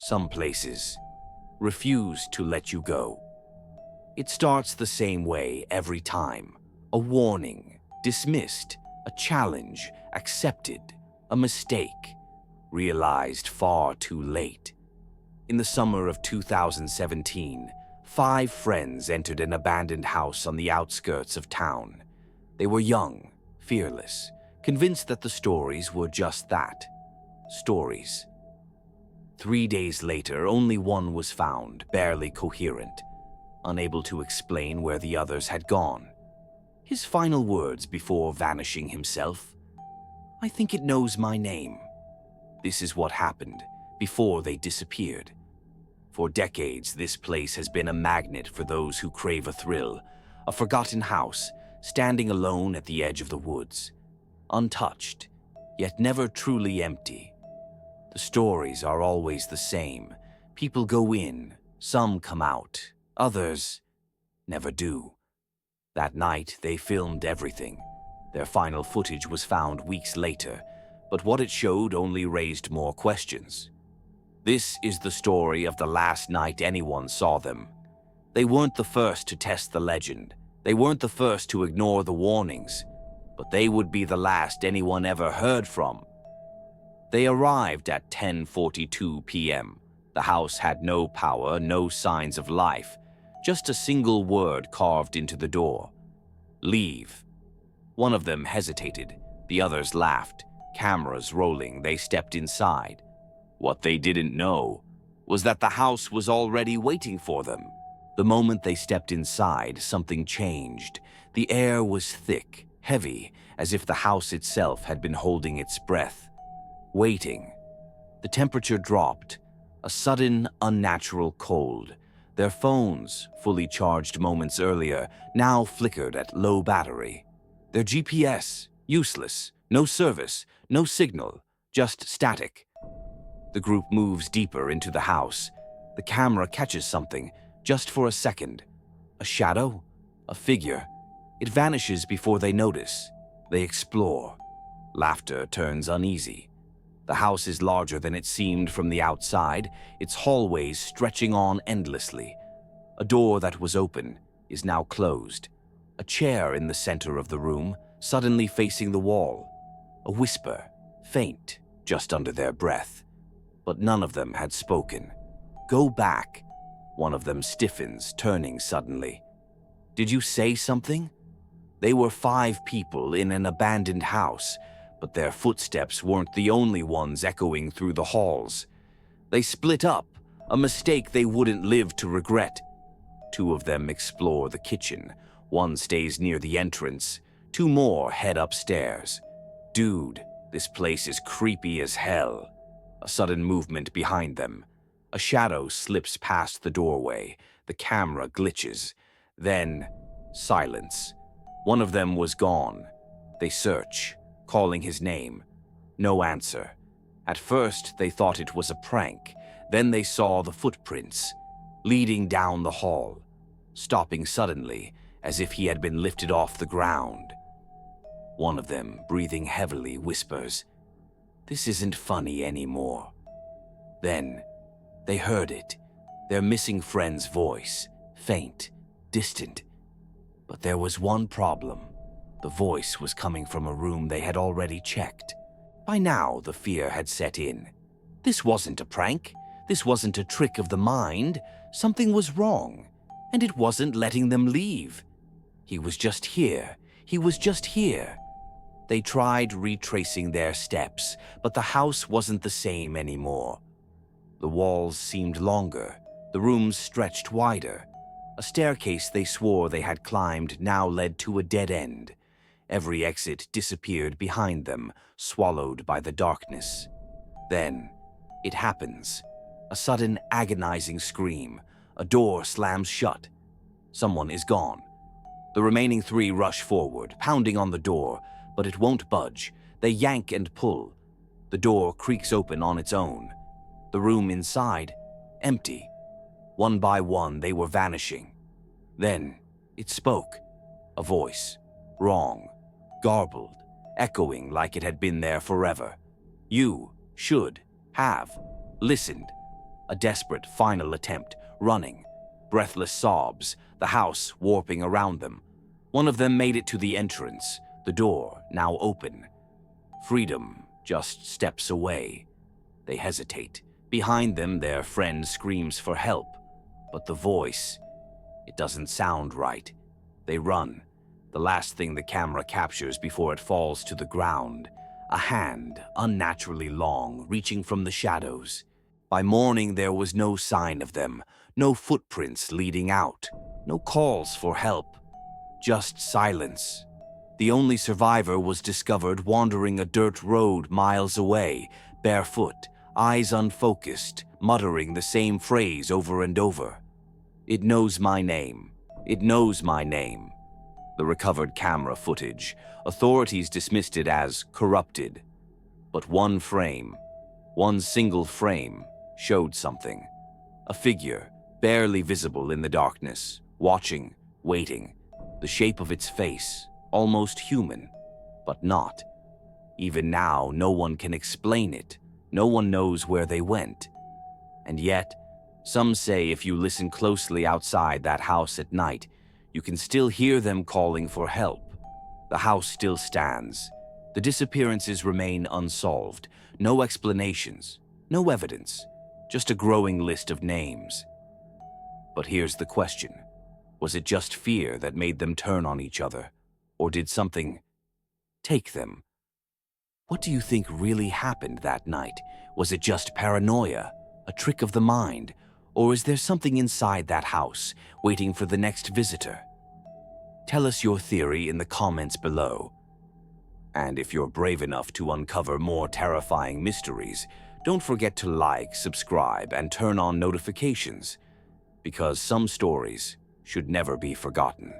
Some places refuse to let you go. It starts the same way every time. A warning, dismissed, a challenge, accepted, a mistake, realized far too late. In the summer of 2017, 5 friends entered an abandoned house on the outskirts of town. They were young, fearless, convinced that the stories were just that, stories. 3 days later, only one was found, barely coherent, unable to explain where the others had gone. His final words before vanishing himself: "I think it knows my name." This is what happened before they disappeared. For decades, this place has been a magnet for those who crave a thrill, a forgotten house standing alone at the edge of the woods, untouched, yet never truly empty. The stories are always the same. People go in, some come out, others never do. That night, they filmed everything. Their final footage was found weeks later, but what it showed only raised more questions. This is the story of the last night anyone saw them. They weren't the first to test the legend. They weren't the first to ignore the warnings, but they would be the last anyone ever heard from. They arrived at 10:42 p.m. The house had no power, no signs of life, just a single word carved into the door: "Leave." One of them hesitated, the others laughed. Cameras rolling, they stepped inside. What they didn't know was that the house was already waiting for them. The moment they stepped inside, something changed. The air was thick, heavy, as if the house itself had been holding its breath, waiting. The temperature dropped, a sudden, unnatural cold. Their phones, fully charged moments earlier, now flickered at low battery. Their GPS, useless, no service, no signal, just static. The group moves deeper into the house. The camera catches something, just for a second. A shadow? A figure? It vanishes before they notice. They explore. Laughter turns uneasy. The house is larger than it seemed from the outside, its hallways stretching on endlessly. A door that was open is now closed. A chair in the center of the room, suddenly facing the wall. A whisper, faint, just under their breath. But none of them had spoken. "Go back." One of them stiffens, turning suddenly. "Did you say something?" They were 5 people in an abandoned house, but their footsteps weren't the only ones echoing through the halls. They split up, a mistake they wouldn't live to regret. 2 of them explore the kitchen. One stays near the entrance. 2 more head upstairs. "Dude, this place is creepy as hell." A sudden movement behind them. A shadow slips past the doorway. The camera glitches. Then, silence. One of them was gone. They search, calling his name. No answer. At first, they thought it was a prank. Then they saw the footprints, leading down the hall, stopping suddenly, as if he had been lifted off the ground. One of them, breathing heavily, whispers, "This isn't funny anymore." Then, they heard it, their missing friend's voice, faint, distant. But there was one problem. The voice was coming from a room they had already checked. By now, the fear had set in. This wasn't a prank. This wasn't a trick of the mind. Something was wrong, and it wasn't letting them leave. He was just here. He was just here. They tried retracing their steps, but the house wasn't the same anymore. The walls seemed longer. The rooms stretched wider. A staircase they swore they had climbed now led to a dead end. Every exit disappeared behind them, swallowed by the darkness. Then, it happens. A sudden, agonizing scream. A door slams shut. Someone is gone. The remaining 3 rush forward, pounding on the door, but it won't budge. They yank and pull. The door creaks open on its own. The room inside, empty. One by one, they were vanishing. Then, it spoke. A voice. Wrong. Garbled. Echoing like it had been there forever. "You should have listened." A desperate final attempt, running. Breathless sobs, the house warping around them. One of them made it to the entrance, the door now open. Freedom just steps away. They hesitate. Behind them, their friend screams for help. But the voice, it doesn't sound right. They run. The last thing the camera captures before it falls to the ground. A hand, unnaturally long, reaching from the shadows. By morning, there was no sign of them. No footprints leading out. No calls for help. Just silence. The only survivor was discovered wandering a dirt road miles away, barefoot, eyes unfocused, muttering the same phrase over and over. "It knows my name. It knows my name." The recovered camera footage, authorities dismissed it as corrupted. But one frame, one single frame, showed something. A figure, barely visible in the darkness, watching, waiting. The shape of its face, almost human, but not. Even now, no one can explain it. No one knows where they went. And yet, some say if you listen closely outside that house at night, you can still hear them calling for help. The house still stands. The disappearances remain unsolved. No explanations, no evidence, just a growing list of names. But here's the question. Was it just fear that made them turn on each other? Or did something take them? What do you think really happened that night? Was it just paranoia, a trick of the mind? Or is there something inside that house, waiting for the next visitor? Tell us your theory in the comments below. And if you're brave enough to uncover more terrifying mysteries, don't forget to like, subscribe, and turn on notifications, because some stories should never be forgotten.